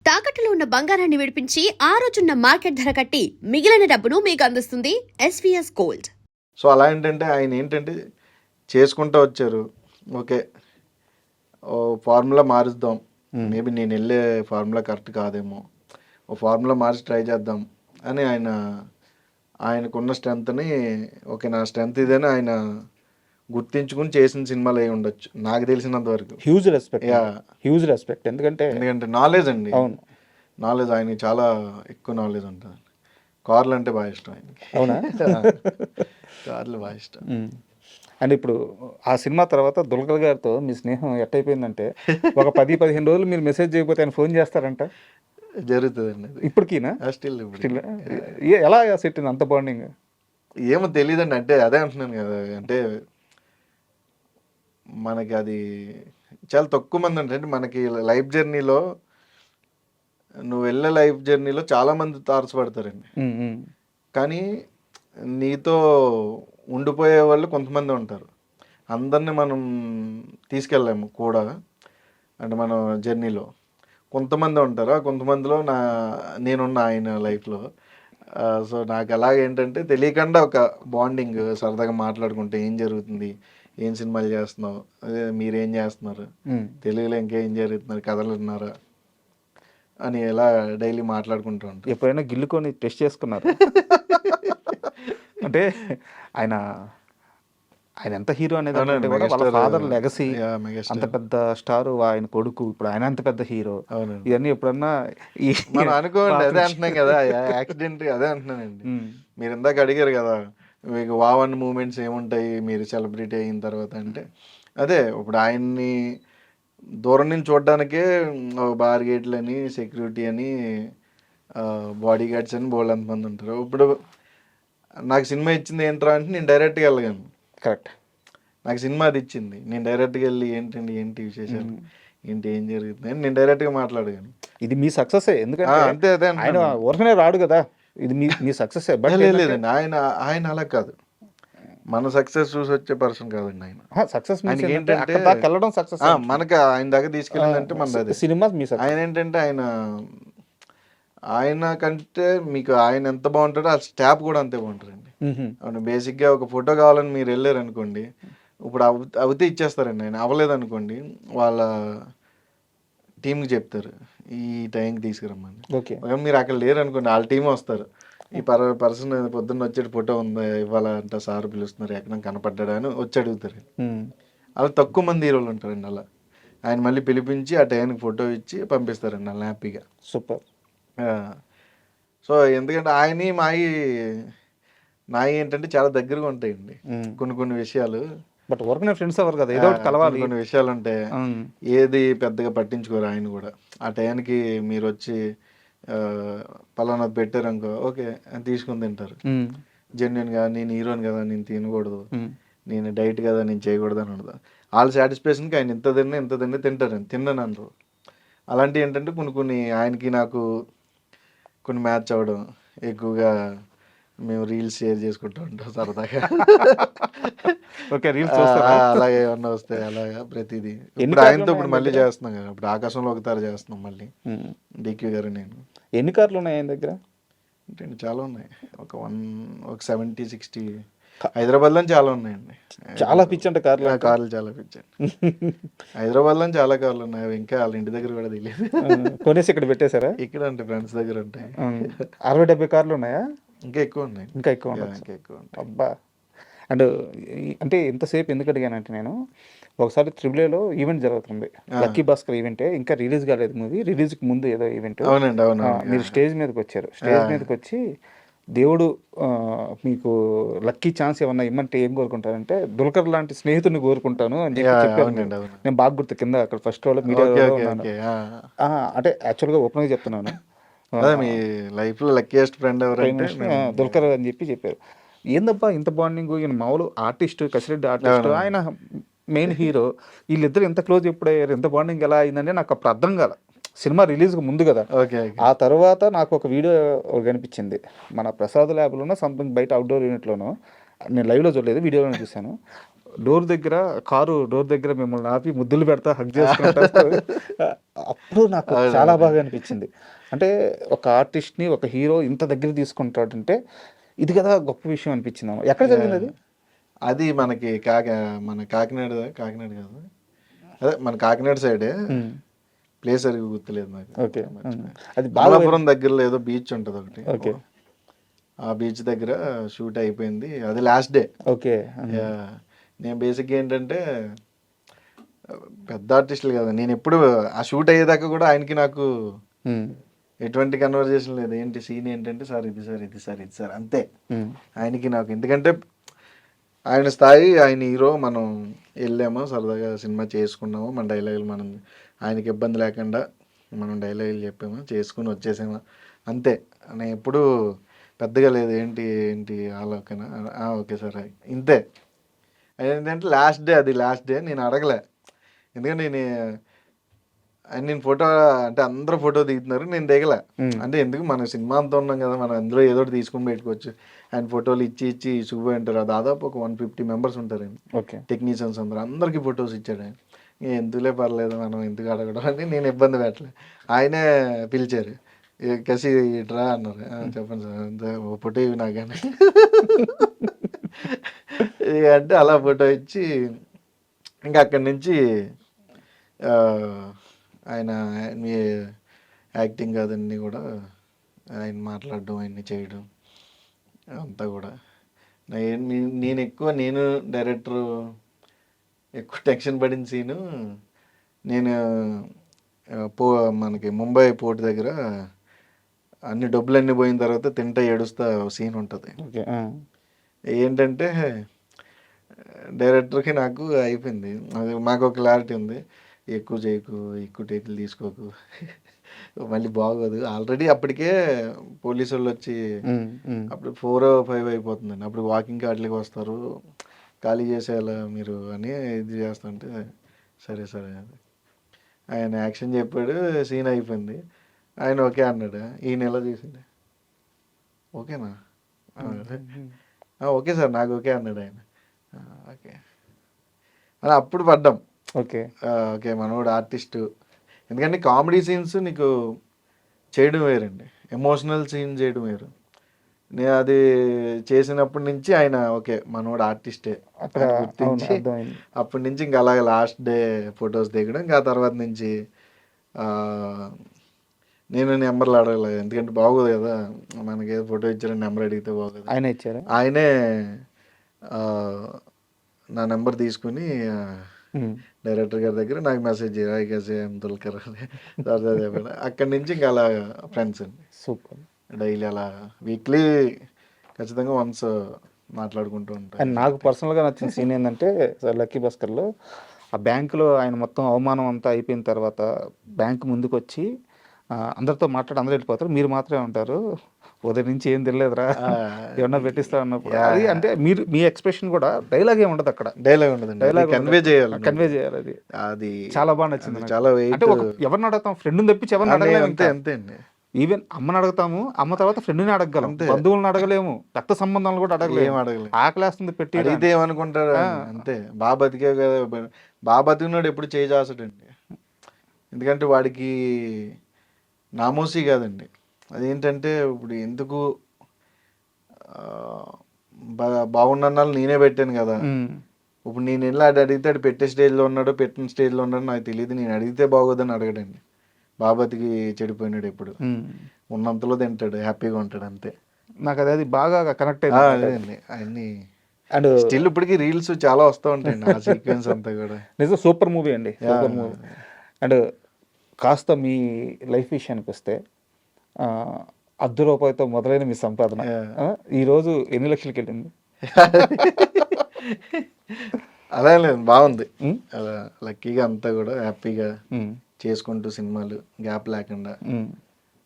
తాకట్టులో ఉన్న బంగారాన్ని విడిపించి ఆ రోజున్న మార్కెట్ ధర కట్టి మిగిలిన డబ్బును మీకు అందిస్తుంది ఎస్వీఎస్ గోల్డ్. సో అలా ఏంటంటే ఆయన ఏంటంటే చేసుకుంటూ వచ్చారు. ఓకే, ఓ ఫార్ములా మారుద్దాం, మేబీ నేను వెళ్ళే ఫార్ములా కరెక్ట్ కాదేమో, ఓ ఫార్ములా మార్చి ట్రై చేద్దాం అని ఆయనకున్న స్ట్రెంత్ని, ఓకే నా స్ట్రెంత్ ఇదని ఆయన గుర్తించుకుని చేసిన సినిమాలు అయి ఉండొచ్చు నాకు తెలిసినంత వరకు. హ్యూజ్ రెస్పెక్ట్ ఎందుకంటే నాలెడ్జ్ అండి. అవును, నాలెడ్జ్, ఆయనకి చాలా ఎక్కువ నాలెడ్జ్ ఉంటుంది. కార్లు అంటే బాగా ఇష్టం ఆయనకి. అవునా? కార్లు బాగా ఇష్టం. అండ్ ఇప్పుడు ఆ సినిమా తర్వాత దుల్కర్ గారితో మీ స్నేహం ఎట్టయిపోయిందంటే ఒక 10-15 రోజులు మీరు మెసేజ్ చేయకపోతే ఆయన ఫోన్ చేస్తారంట. జరుగుతుందండి అది ఇప్పటికీనా? స్టిల్ ఎలా సెట్ అంత బాండింగ్? ఏమో తెలియదండి. అంటే అదే అంటున్నాను కదా, అంటే మనకి అది చాలా తక్కువ మంది అంటే మనకి లైఫ్ జర్నీలో, నువ్వు వెళ్ళే లైఫ్ జర్నీలో చాలామంది తారసపడతారండి. కానీ నీతో ఉండిపోయే వాళ్ళు కొంతమంది ఉంటారు. అందరినీ మనం తీసుకెళ్ళాము కూడా, అంటే మన జర్నీలో కొంతమంది ఉంటారు. ఆ కొంతమందిలో నేనున్న ఆయన లైఫ్లో. సో నాకు అలాగేంటంటే తెలియకుండా ఒక బాండింగ్, సరదాగా మాట్లాడుకుంటే ఏం జరుగుతుంది, ఏం సినిమాలు చేస్తున్నావు, అదే మీరేం చేస్తున్నారు, తెలుగులో ఇంకేం జరుగుతున్నారు, కథలు విన్నారా అని ఎలా డైలీ మాట్లాడుకుంటూ ఉంటాం. ఎప్పుడైనా గిల్లుకొని టెస్ట్ చేసుకున్నారు? అంటే ఆయన ఎంత హీరో అనేది కూడా వాళ్ళ ఫాదర్ లెగసీ, అంత పెద్ద స్టార్, ఆయన కొడుకు, ఇప్పుడు ఆయన అంత పెద్ద హీరో, ఇవన్నీ ఎప్పుడన్నా మనం అనుకోండి. అదే అంటున్నాం కదా, యాక్సిడెంట్ అదే అంటున్నానండి. మీరు ఇందాక అడిగారు కదా మీకు వావన్ మూమెంట్స్ ఏముంటాయి మీరు సెలబ్రిటీ అయిన తర్వాత అంటే, అదే ఇప్పుడు ఆయన్ని దూరం నుంచి చూడడానికే బార్గేట్లు అని, సెక్యూరిటీ అని, బాడీ గార్డ్స్ అని బోల్డ్ అంతమంది ఉంటారు. ఇప్పుడు నాకు సినిమా ఇచ్చింది ఏంట్రా అంటే నేను డైరెక్ట్గా వెళ్ళగాను. కరెక్ట్, నాకు సినిమా అది ఇచ్చింది, నేను డైరెక్ట్గా వెళ్ళి ఏంటి విశేషాలు, ఏంటి ఏం జరుగుతుంది అని నేను డైరెక్ట్గా మాట్లాడగాను. ఇది మీ సక్సెస్. ఎందుకంటే అంతే అదే ఆయన ఊరికనే రాడు కదా, ఇది మీ సక్సెస్. బట్ లేదండి, ఆయన అలా కాదు, మన సక్సెస్ చూసి వచ్చే పర్సన్ కాదండి ఆయన. సక్సెస్ ఏంటంటే వెళ్ళడం సక్సెస్, మనకి ఆయన దగ్గర తీసుకెళ్ళిందంటే మన అదే సినిమా మీ సక్సెస్. ఆయన ఏంటంటే ఆయన కంటే మీకు ఆయన ఎంత బాగుంటాడో ఆ స్టాప్ కూడా అంతే బాగుంటారండి. అవును, బేసిక్గా ఒక ఫోటో కావాలని మీరు వెళ్ళారు అనుకోండి, ఇప్పుడు అవుతే ఇచ్చేస్తారండి. ఆయన అవ్వలేదు అనుకోండి, వాళ్ళ టీంకి చెప్తారు ఈ టైంకి తీసుకురమ్మని. ఓకే, మీరు అక్కడ లేరు అనుకోండి, వాళ్ళ టీం వస్తారు, ఈ పర్సన్ పొద్దున్న వచ్చేటి ఫోటో ఉందా ఇవ్వాలంట, సార్ పిలుస్తున్నారు, ఎక్కడ కనపడ్డా అని వచ్చి అడుగుతారు. అలా తక్కువ మంది హీరోలు ఉంటారండి అలా. ఆయన మళ్ళీ పిలిపించి ఆ టైంకి ఫోటో ఇచ్చి పంపిస్తారండి అలా హ్యాపీగా. సూపర్. సో ఎందుకంటే నాయి ఏంటంటే చాలా దగ్గరగా ఉంటాయండి కొన్ని విషయాలు. బట్ వర్క్ ఫ్రెండ్స్ ఎవరు కదా, ఏదో ఒకటి కలవాలి. కొన్ని విషయాలు ఉంటాయి, ఏది పెద్దగా పట్టించుకోరు ఆయన కూడా. ఆ టైంకి మీరు వచ్చి పలానాది పెట్టారనుకో, ఓకే తీసుకుని తింటారు జెన్యున్గా. నేను హీరోని కదా, నేను తినకూడదు, నేను డైట్ కదా, నేను చేయకూడదు అని ఉండదు. వాళ్ళ సాటిస్ఫాక్షన్కి ఆయన ఇంత తింటారని తిన్నాను అనరు. అలాంటివి ఏంటంటే కొన్ని ఆయనకి నాకు కొన్ని మ్యాచ్ అవ్వడం, ఎక్కువగా మేము రీల్స్ షేర్ చేసుకుంటూ ఉంటాం సరదాగా. ఓకే, రీల్స్ అలాగే ఏమన్నా వస్తాయి, అలాగా ప్రతిదీ. ఇప్పుడు ఆయనతో ఇప్పుడు మళ్ళీ చేస్తున్నాం కదా, ఇప్పుడు ఆకాశంలో ఒకసారి చేస్తున్నాం మళ్ళీ, డిక్యూ గారు నేను. ఎన్ని కార్లు ఉన్నాయి ఆయన దగ్గర? అంటే చాలా ఉన్నాయి, ఒక 70-60 హైదరాబాద్లో చాలా ఉన్నాయండి. చాలా పిచ్చి అంటే కార్లు చాలా పిచ్చి. హైదరాబాద్లో చాలా కార్లు ఉన్నాయి, ఇంకా వాళ్ళ ఇంటి దగ్గర కూడా తెలియదు. కొనేసి ఇక్కడ పెట్టేశారా? ఇక్కడ అంటే ఫ్రెండ్స్ దగ్గర ఉంటాయి. 60-70 కార్లు ఉన్నాయా? ఇంకా ఎక్కువ ఉన్నాయి. ఇంకా ఎక్కువ ఉంటాయి. అబ్బా. అండ్ అంటే ఇంతసేపు ఎందుకు అడిగానంటే, నేను ఒకసారి AAAలో ఈవెంట్ జరుగుతుంది, లక్కీ భాస్కర్ ఈవెంటే, ఇంకా రిలీజ్ కాలేదు మూవీ, రిలీజ్కి ముందు ఏదో ఈవెంట్. అవునండి, అవును. మీరు స్టేజ్ మీదకి వచ్చారు. స్టేజ్ మీదకి వచ్చి దేవుడు మీకు లక్కీ ఛాన్స్ ఏమన్నా ఇమ్మంటే ఏం కోరుకుంటారంటే, దుల్కర్ లాంటి స్నేహితుడిని కోరుకుంటాను అని చెప్పి చెప్పారు. నేను బాగా గుర్తు, కింద అక్కడ ఫస్ట్ రోలో మీడియాలో ఉన్నాను. అంటే యాక్చువల్గా ఓపెన్గా చెప్తున్నాను, మీ లైఫ్లో లక్కీయెస్ట్ ఫ్రెండ్ ఎవరంటే దుల్కర్ అని చెప్పారు. ఏందబ్బా ఇంత బాండింగ్, ఈయన మామూలు ఆర్టిస్ట్, కసిరెడ్డి ఆర్టిస్ట్, ఆయన మెయిన్ హీరో, వీళ్ళిద్దరు ఎంత క్లోజ్ ఎప్పుడు అయ్యారు, ఎంత బాండింగ్ ఎలా అయిందంటే నాకు అప్పుడు అర్థం కాల. సినిమా రిలీజ్కి ముందు కదా. ఆ తర్వాత నాకు ఒక వీడియో కనిపించింది, మన ప్రసాద్ ల్యాబ్లోనో సంథింగ్ బయట అవుట్డోర్ యూనిట్లోనో, నేను లైవ్లో చూడలేదు, వీడియోలో చూశాను. డోర్ దగ్గర కారు డోర్ దగ్గర మిమ్మల్ని ఆపి ముద్దులు పెడతా హగ్ చేసుకుంటా అప్పుడు నాకు చాలా బాగా అనిపించింది. అంటే ఒక ఆర్టిస్ట్ని ఒక హీరో ఇంత దగ్గర తీసుకుంటాడంటే ఇది కదా గొప్ప విషయం అనిపించింది. ఎక్కడ జరిగింది అది? అది మనకి మన కాకినాడ కాదు, అదే మన కాకినాడ సైడే, ప్లేస్ సరిగ్గా గుర్తులేదు నాకు. ఓకే, అది బాలాపురం దగ్గరలో ఏదో బీచ్ ఉంటుంది ఒకటి. ఓకే, ఆ బీచ్ దగ్గర షూట్ అయిపోయింది. అది లాస్ట్ డే. ఓకే. నేను బేసిక్గా ఏంటంటే పెద్ద ఆర్టిస్టులు కదా, నేను ఎప్పుడు ఆ షూట్ అయ్యేదాకా కూడా ఆయనకి నాకు ఎటువంటి కన్వర్జేషన్ లేదు. ఏంటి సీన్ ఏంటంటే సార్ ఇది సార్ ఇది సార్ ఇది సార్ అంతే ఆయనకి నాకు. ఎందుకంటే ఆయన స్థాయి, ఆయన హీరో, మనం వెళ్ళాము సరదాగా సినిమా చేసుకున్నాము, మన డైలాగులు మనం ఆయనకి ఇబ్బంది లేకుండా మనం డైలాగులు చెప్పాము, చేసుకుని వచ్చేసాము అంతే. నేను ఎప్పుడు పెద్దగా లేదు ఏంటి ఏంటి ఆలోచన, ఓకే సార్ ఇంతే. ఏంటంటే లాస్ట్ డే, అది లాస్ట్ డే నేను అడగలే. ఎందుకంటే నేను ఫోటో అంటే అందరూ ఫోటో దిగుతున్నారు, నేను దిగలే. అంటే ఎందుకు, మన సినిమా అంతా ఉన్నాం కదా, మనం అందులో ఏదో ఒకటి తీసుకొని పెట్టుకోవచ్చు. ఆయన ఫోటోలు ఇచ్చి చూపి అంటారు. దాదాపు ఒక 150 మెంబర్స్ ఉంటారండి టెక్నీషియన్స్, అందరికీ ఫొటోస్ ఇచ్చాడు ఆయన. ఎందుకులే పర్లేదు మనం ఎందుకు అడగడం అని నేను ఇబ్బంది పెట్టలే. ఆయనే పిలిచారు, కసి ఇట్రా అన్నారు. చెప్పండి సార్ అంతే, ఓ ఫోటో ఇవి నాకని అంటే అలా ఫోటో ఇచ్చి ఇంకా అక్కడి నుంచి ఆయన మీ యాక్టింగ్ అదన్నీ కూడా ఆయన మాట్లాడడం, ఆయన్ని చేయడం అంతా కూడా నేను డైరెక్టర్ ఎక్కువ టెన్షన్ పడిన సీను, నేను మనకి ముంబై పోర్ట్ దగ్గర అన్ని డబ్బులన్నీ పోయిన తర్వాత తింటా ఏడుస్తా సీన్ ఉంటుంది. ఏంటంటే డైరెక్టర్కి నాకు అయిపోయింది, అది మాకు ఒక క్లారిటీ ఉంది, ఎక్కువ చేయకు, ఎక్కువ టేకులు తీసుకోకు, మళ్ళీ బాగోదు. ఆల్రెడీ అప్పటికే పోలీసు వాళ్ళు వచ్చి అప్పుడు 4 or 5 అయిపోతుందండి. అప్పుడు వాకింగ్ వాటికి వస్తారు, ఖాళీ చేసేయాలా మీరు అని ఇది చేస్తుంటే సరే సరే ఆయన యాక్షన్ చెప్పాడు, సీన్ అయిపోయింది. ఆయన ఓకే అన్నాడు. ఈయన ఎలా చేసిండు, ఓకేనా, ఓకే సార్ నాకు ఓకే అన్నాడు ఆయన. ఓకే అని అప్పుడు పడ్డాం. ఓకే ఓకే మనోడు ఆర్టిస్టు. ఎందుకంటే కామెడీ సీన్స్ నీకు చేయడం వేరండి, ఎమోషనల్ సీన్ చేయడం వేరు. నేను అది చేసినప్పటి నుంచి ఆయన ఓకే మనోడు ఆర్టిస్టే గుర్తించి అప్పటి నుంచి ఇంకా అలాగే లాస్ట్ డే ఫొటోస్ దిగడం. ఇంకా తర్వాత నుంచి నేను నెంబర్లు అడగలేదు, ఎందుకంటే బాగోదు కదా, మనకి ఏదో ఫోటో ఇచ్చారని నెంబర్ అడిగితే బాగోదు. ఆయన ఇచ్చారు, ఆయనే నా నెంబర్ తీసుకుని డైరెక్టర్ గారి దగ్గర నాకు మెసేజ్ దుల్కర్ అక్కడి నుంచి ఇంకా అలా ఫ్రెండ్స్ అండి. సూపర్. డైలీ అలా వీక్లీ ఖచ్చితంగా వన్స్ మాట్లాడుకుంటూ ఉంటాను. అండ్ నాకు పర్సనల్గా నచ్చిన సీన్ ఏంటంటే లక్కీ భాస్కర్లో ఆ బ్యాంకులో ఆయన మొత్తం అవమానం అంతా అయిపోయిన తర్వాత బ్యాంకు ముందుకు వచ్చి అందరితో మాట్లాడి అందరూ వెళ్ళిపోతారు, మీరు మాత్రమే ఉంటారు, ఉదయం నుంచి ఏం తెలియదురా ఏమన్నా పెట్టిస్తా అన్నప్పుడు అది అంటే మీరు మీ ఎక్స్ప్రెషన్ కూడా డైలాగ్ ఏమి ఉండదు అక్కడ, డైలాగ్ ఉండదు, డైలాగ్ కన్వే చేయాలి. అది చాలా బాగా నచ్చింది, చాలా అంటే ఎవరిని అడుగుతాం, ఫ్రెండ్ని తప్పించి ఎవరిని అడగలేము. అంతే అండి. ఈవెన్ అమ్మని అడుగుతాము, అమ్మ తర్వాత ఫ్రెండ్ని అడగగలం, బంధువులను అడగలేము, రక్త సంబంధాలను కూడా అడగలేము. ఆకలేస్తుంది పెట్టి అడిగితే ఏమనుకుంటారు అంతే, బాగా బతికే కదా, బాగా బతికినాడు ఎప్పుడు చేసాడండి. ఎందుకంటే వాడికి నామోసీ కాదండి, అదేంటంటే ఇప్పుడు ఎందుకు బాగున్నాళ్ళు నేనే పెట్టాను కదా, ఇప్పుడు నేను వెళ్ళి అడిగితే పెట్టే స్టేజ్లో ఉన్నాడో పెట్టిన స్టేజ్లో ఉన్నాడో నాకు తెలియదు, నేను అడిగితే బాగోదని అడగడండి. బాబాతికి చెడిపోయినాడు, ఎప్పుడు ఉన్నంతలో తింటాడు, హ్యాపీగా ఉంటాడు అంతే. నాకు అది బాగా కనెక్ట్ అయింది. అన్ని అండ్ స్టిల్ ఇప్పటికి రీల్స్ చాలా వస్తూ ఉంటాయండి ఆ సీక్వెన్స్ అంతా కూడా. నిజం సూపర్ మూవీ అండి, సూపర్ మూవీ. అండ్ కాస్త మీ లైఫ్ విషయానికి వస్తే ₹10 మొదలైన మీ సంపాదన ఈరోజు ఎన్ని లక్షలకి వెళ్ళింది? అలా లేదు, బాగుంది అలా లక్కీగా అంతా కూడా హ్యాపీగా చేసుకుంటూ సినిమాలు గ్యాప్ లేకుండా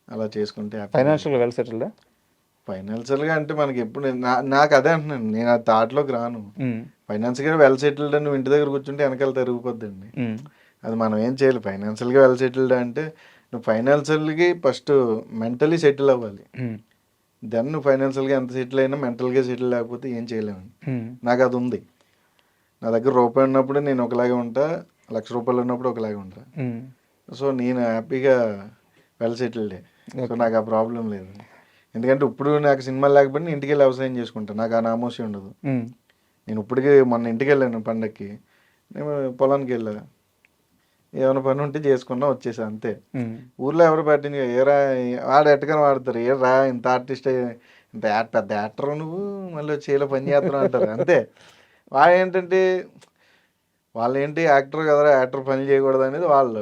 అలా చేసుకుంటే ఫైనాన్షియల్గా వెల్ సెటిల్డా? ఫైనాన్షియల్గా అంటే మనకి ఎప్పుడు నాకు అదే అంటున్నాను, నేను ఆ థాట్లోకి రాను. ఫైనాన్షియల్గా వెల్ సెటిల్డ్ అని ఇంటి దగ్గర కూర్చుంటే వెనకాల తిరిగిపోద్దండి, అది మనం ఏం చేయాలి. ఫైనాన్షియల్గా వెల్ సెటిల్డ్ అంటే నువ్వు ఫైనాన్షియల్గా ఫస్ట్ మెంటలీ సెటిల్ అవ్వాలి, దెన్ నువ్వు ఫైనాన్షియల్గా ఎంత సెటిల్ అయినా మెంటల్గా సెటిల్ లేకపోతే ఏం చేయలేము. నాకు అది ఉంది. నా దగ్గర రూపాయి ఉన్నప్పుడు నేను ఒకలాగే ఉంటా, ₹1,00,000 ఉన్నప్పుడు ఒకలాగే ఉంటా. ఉమ్. సో నేను హ్యాపీగా వెల్ సెటిల్డే. సో నాకు ఆ ప్రాబ్లం లేదు. ఎందుకంటే ఇప్పుడు నాకు సినిమాలు లేకపోతే నేను ఇంటికి వెళ్ళి వ్యవసాయం చేసుకుంటాను. నాకు ఆ నామోషి ఉండదు. ఉమ్. నేను ఇప్పటికీ మొన్న ఇంటికి వెళ్ళాను పండక్కి, నేను పొలానికి వెళ్ళా, ఏమైనా పని ఉంటే చేసుకున్నా వచ్చేసా అంతే. ఉమ్. ఊర్లో ఎవరు పట్టింది ఏరా వాడు ఎట్టకని వాడతారు, ఏరా ఇంత ఆర్టిస్ట్ ఇంత పెద్ద యాక్టర్ నువ్వు మళ్ళీ వచ్చి ఇలా పని చేస్తున్నావు అంటారు అంతే. వాళ్ళు ఏంటంటే వాళ్ళు ఏంటి యాక్టర్ కదరా, యాక్టర్ పని చేయకూడదు అనేది వాళ్ళు.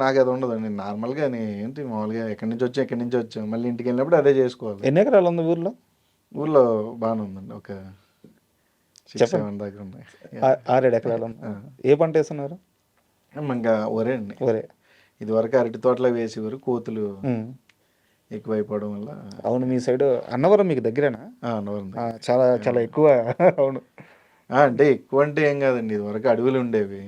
నాకు అది ఉండదు. నేను నార్మల్గా ఏంటి మామూలుగా ఎక్కడి నుంచి వచ్చాం మళ్ళీ ఇంటికి వెళ్ళినప్పుడు అదే చేసుకోవాలి. ఎన్ని ఎకరాలు ఉంది ఊర్లో? ఊర్లో బాగానే ఉందండి, ఒక 6-7 దాకా ఉన్నాయి. 6-7 ఎకరాలు ఉంది. ఏ పంట వేస్తున్నారు? ఇంకా ఒరే అండి, ఒరే. ఇది వరకు అరటి తోటలో వేసేవారు, కోతులు ఎక్కువైపోవడం వల్ల. అవును, మీ సైడ్ అన్నవరం మీకు దగ్గరేనా? అన్నవరం చాలా చాలా ఎక్కువ. అవును. అంటే ఎక్కువ అంటే ఏం కాదండి, ఇది వరకు అడవులు ఉండేవి.